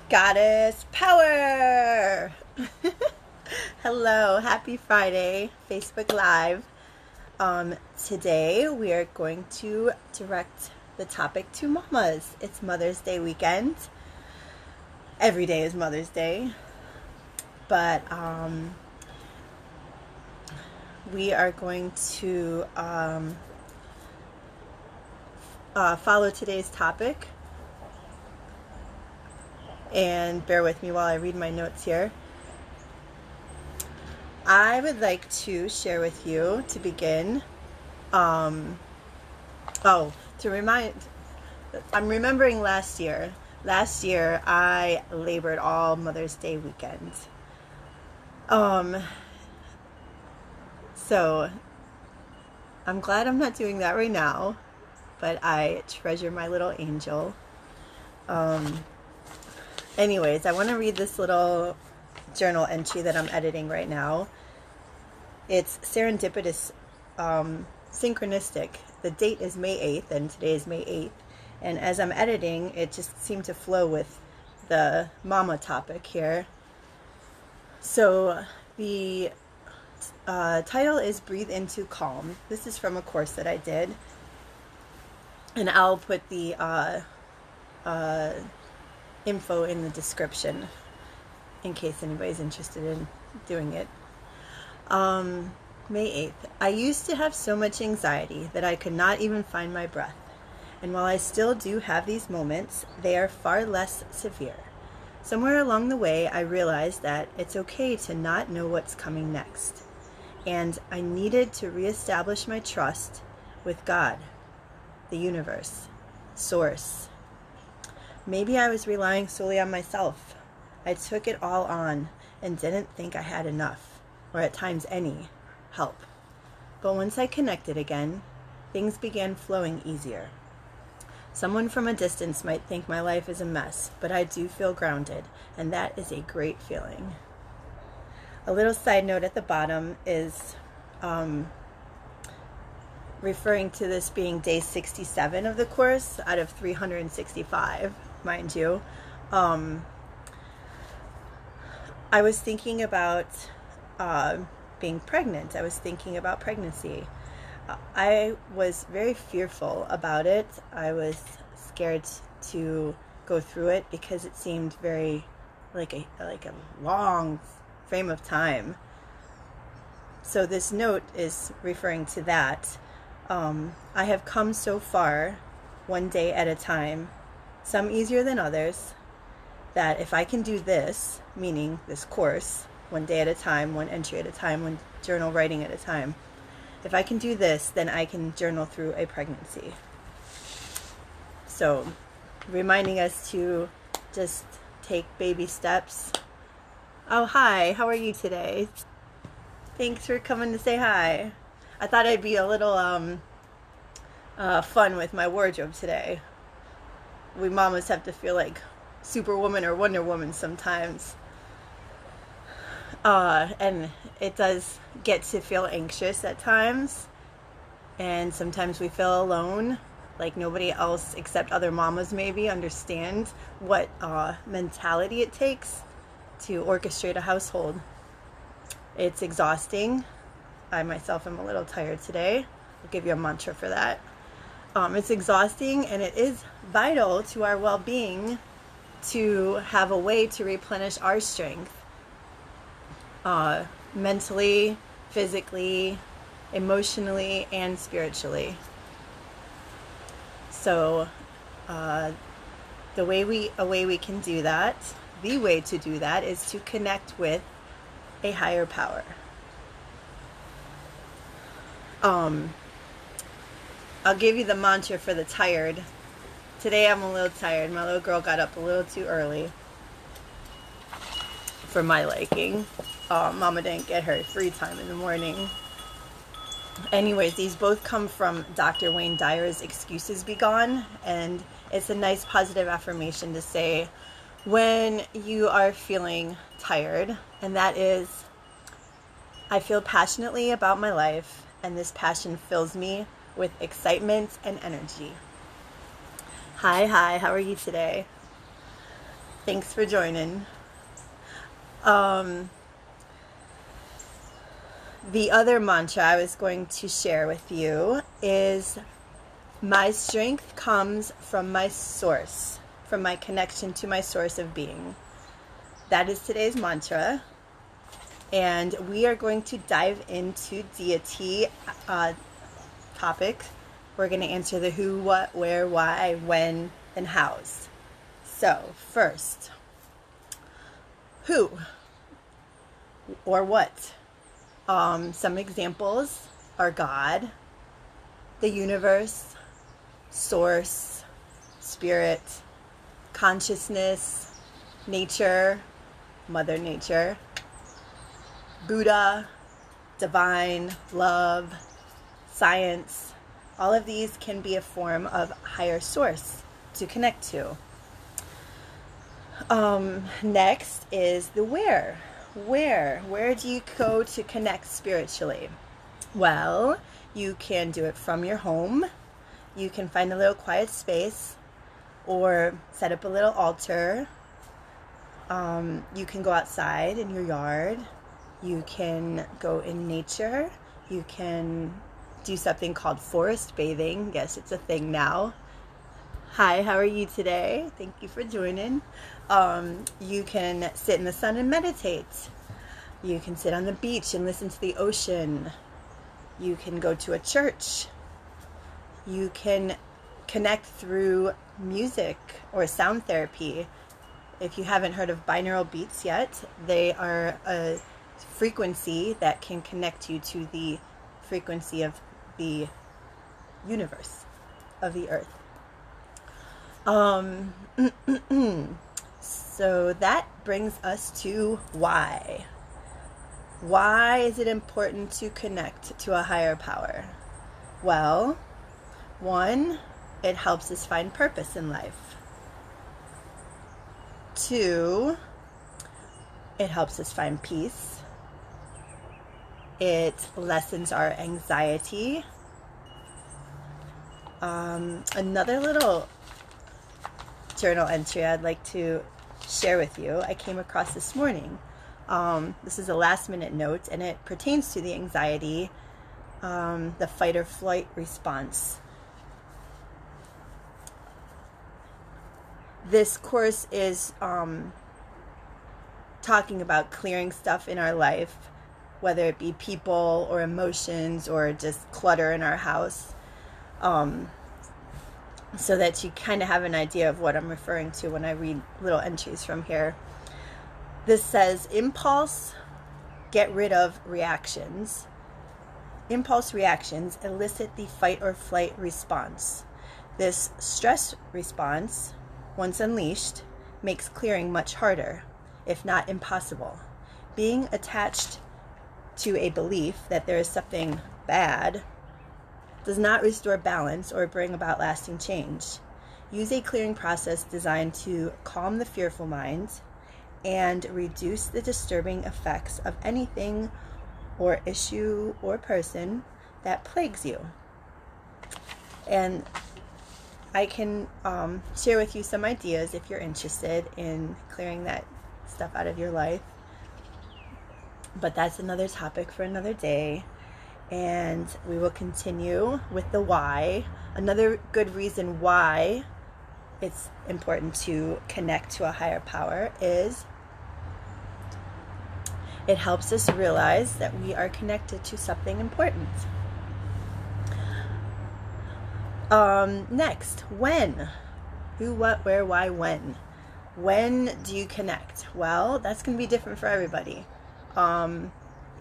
Goddess power! Hello, happy Friday, Facebook Live. Today we are going to direct the topic to mamas. It's Mother's Day weekend. Every day is Mother's Day. But we are going to follow today's topic. And bear with me while I read my notes here. I would like to share with you to begin. I'm remembering last year. Last year I labored all Mother's Day weekend. So I'm glad I'm not doing that right now, but I treasure my little angel. Anyways, I want to read this little journal entry that I'm editing right now. It's serendipitous, synchronistic. The date is May 8th, and today is May 8th. And as I'm editing, it just seemed to flow with the mama topic here. So the title is Breathe Into Calm. This is from a course that I did. And I'll put the info in the description in case anybody's interested in doing it. May 8th. I used to have so much anxiety that I could not even find my breath. And while I still do have these moments, they are far less severe. Somewhere along the way, I realized that it's okay to not know what's coming next. And I needed to reestablish my trust with God, the universe, Source. Maybe I was relying solely on myself. I took it all on and didn't think I had enough, or at times any, help. But once I connected again, things began flowing easier. Someone from a distance might think my life is a mess, but I do feel grounded, and that is a great feeling. A little side note at the bottom is referring to this being day 67 of the course out of 365. Mind you. I was thinking about being pregnant. I was thinking about pregnancy. I was very fearful about it. I was scared to go through it because it seemed very like a long frame of time. So this note is referring to that. I have come so far, one day at a time, some easier than others, that if I can do this, meaning this course, one day at a time, one entry at a time, one journal writing at a time, if I can do this, then I can journal through a pregnancy. So, reminding us to just take baby steps. Oh, hi, how are you today? Thanks for coming to say hi. I thought I'd be a little fun with my wardrobe today. We mamas have to feel like Superwoman or Wonder Woman sometimes. And it does get to feel anxious at times. And sometimes we feel alone, like nobody else except other mamas maybe understand what mentality it takes to orchestrate a household. It's exhausting. I myself am a little tired today. I'll give you a mantra for that. It's exhausting, and it is vital to our well-being to have a way to replenish our strength, mentally, physically, emotionally, and spiritually. So the way we can do that, the way to do that is to connect with a higher power. I'll give you the mantra for the tired. Today I'm a little tired. My little girl got up a little too early for my liking. Mama didn't get her free time in the morning. Anyways, these both come from Dr. Wayne Dyer's Excuses Be Gone, and it's a nice positive affirmation to say when you are feeling tired, and that is, I feel passionately about my life, and this passion fills me with excitement and energy. Hi, how are you today? Thanks for joining. The other mantra I was going to share with you is, my strength comes from my source, from my connection to my source of being. That is today's mantra. And we are going to dive into deity topics. We're going to answer the who, what, where, why, when, and hows. So, first, who or what? Some examples are God, the universe, source, spirit, consciousness, nature, Mother Nature, Buddha, divine, love, science. All of these can be a form of higher source to connect to. Next is the where. Where do you go to connect spiritually? Well, you can do it from your home. You can find a little quiet space or set up a little altar. You can go outside in your yard. You can go in nature. You can do something called forest bathing. Yes, it's a thing now. Hi, how are you today? Thank you for joining. You can sit in the sun and meditate. You can sit on the beach and listen to the ocean. You can go to a church. You can connect through music or sound therapy. If you haven't heard of binaural beats yet, they are a frequency that can connect you to the frequency of the universe, of the earth. So that brings us to why. Why is it important to connect to a higher power? Well, one, it helps us find purpose in life. Two, it helps us find peace. It lessens our anxiety. Another little journal entry I'd like to share with you, I came across this morning. This is a last minute note, and it pertains to the anxiety, the fight or flight response. This course is talking about clearing stuff in our life, whether it be people or emotions or just clutter in our house, so that you kind of have an idea of what I'm referring to when I read little entries from here. This says, impulse, get rid of reactions. Impulse reactions elicit the fight or flight response. This stress response, once unleashed, makes clearing much harder, if not impossible. Being attached to a belief that there is something bad does not restore balance or bring about lasting change. Use a clearing process designed to calm the fearful mind and reduce the disturbing effects of anything or issue or person that plagues you. And I can share with you some ideas if you're interested in clearing that stuff out of your life. But that's another topic for another day. And we will continue with the why. Another good reason why it's important to connect to a higher power is it helps us realize that we are connected to something important. Next, when? Who, what, where, why, when? When do you connect? Well, that's going to be different for everybody.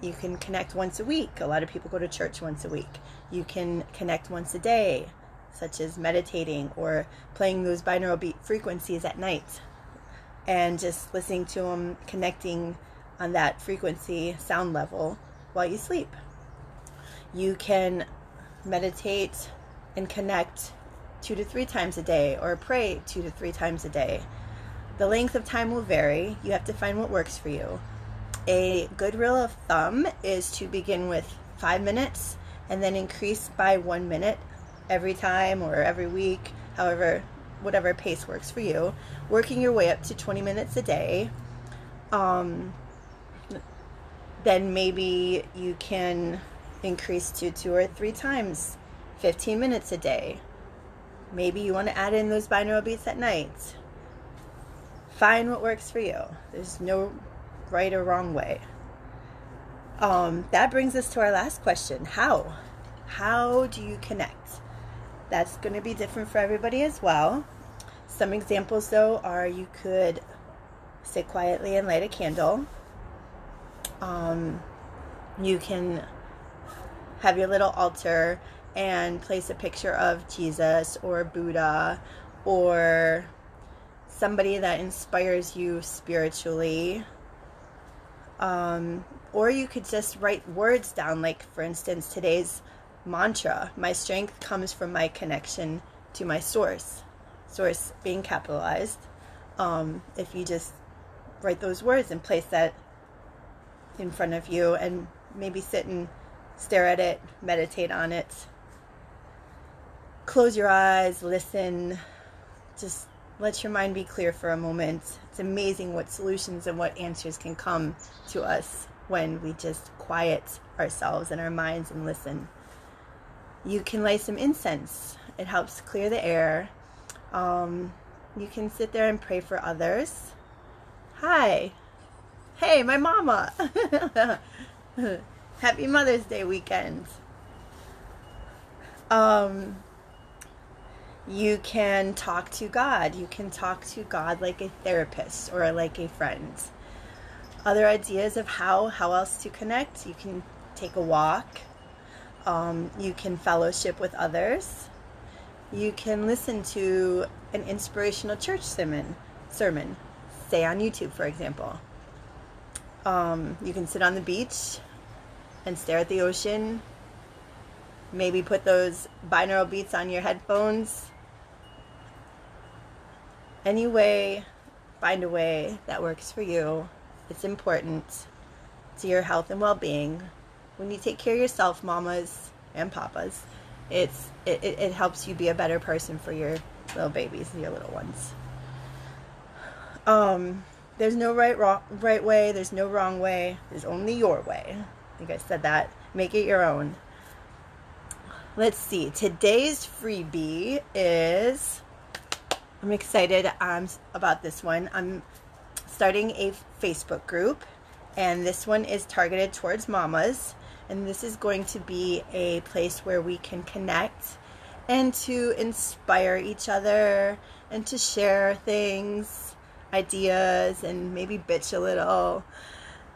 You can connect once a week. A lot of people go to church once a week. You can connect once a day, such as meditating or playing those binaural beat frequencies at night and just listening to them, connecting on that frequency sound level while you sleep. You can meditate and connect 2 to 3 times a day or pray 2 to 3 times a day. The length of time will vary. You have to find what works for you. A good rule of thumb is to begin with 5 minutes and then increase by 1 minute every time or every week, however whatever pace works for you, working your way up to 20 minutes a day. Then maybe you can increase to 2 or 3 times, 15 minutes a day. Maybe you want to add in those binaural beats at night. Find what works for you. There's no right or wrong way. That brings us to our last question. How do you connect? That's going to be different for everybody as well. Some examples, though, are you could sit quietly and light a candle. You can have your little altar and place a picture of Jesus or Buddha or somebody that inspires you spiritually. Or you could just write words down, like, for instance, today's mantra: my strength comes from my connection to my source being capitalized. If you just write those words and place that in front of you and maybe sit and stare at it, meditate on it, close your eyes, listen, just let your mind be clear for a moment. It's amazing what solutions and what answers can come to us when we just quiet ourselves and our minds and listen. You can light some incense. It helps clear the air. You can sit there and pray for others. Hi. Hey, my mama. Happy Mother's Day weekend. You can talk to God. You can talk to God like a therapist or like a friend. Other ideas of how else to connect: you can take a walk. You can fellowship with others. You can listen to an inspirational church sermon, say on YouTube, for example. You can sit on the beach and stare at the ocean. Maybe put those binaural beats on your headphones. Anyway, find a way that works for you. It's important to your health and well-being. When you take care of yourself, mamas and papas, it helps you be a better person for your little babies and your little ones. There's no right way. There's no wrong way. There's only your way. I think I said that. Make it your own. Let's see. Today's freebie is, I'm excited about this one. I'm starting a Facebook group, and this one is targeted towards mamas. And this is going to be a place where we can connect and to inspire each other and to share things, ideas, and maybe bitch a little.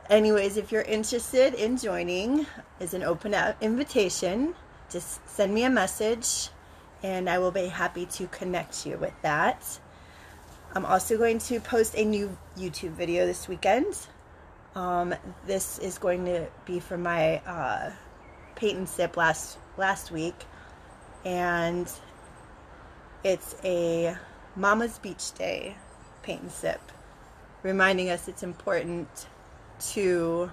Anyways, if you're interested in joining, is an open invitation. Just send me a message and I will be happy to connect you with that. I'm also going to post a new YouTube video this weekend. This is going to be for my paint and sip last week, and it's a Mama's Beach Day paint and sip, reminding us it's important to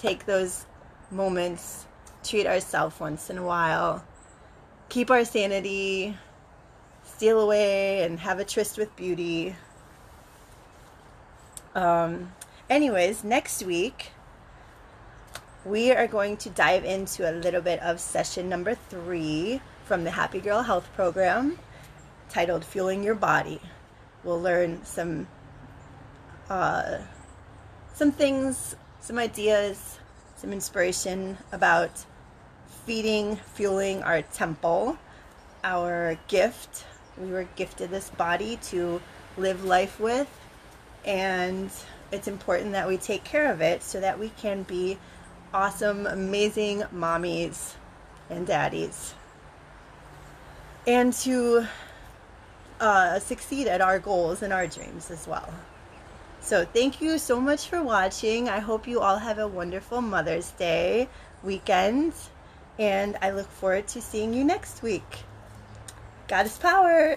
take those moments, treat ourselves once in a while, keep our sanity, steal away, and have a tryst with beauty. Anyways, next week, we are going to dive into a little bit of session number 3 from the Happy Girl Health Program, titled Fueling Your Body. We'll learn some things, some ideas, some inspiration about fueling our temple, our gift. We were gifted this body to live life with, and it's important that we take care of it so that we can be awesome, amazing mommies and daddies, and to succeed at our goals and our dreams as well. So thank you so much for watching. I hope you all have a wonderful Mother's Day weekend, and I look forward to seeing you next week. Goddess power!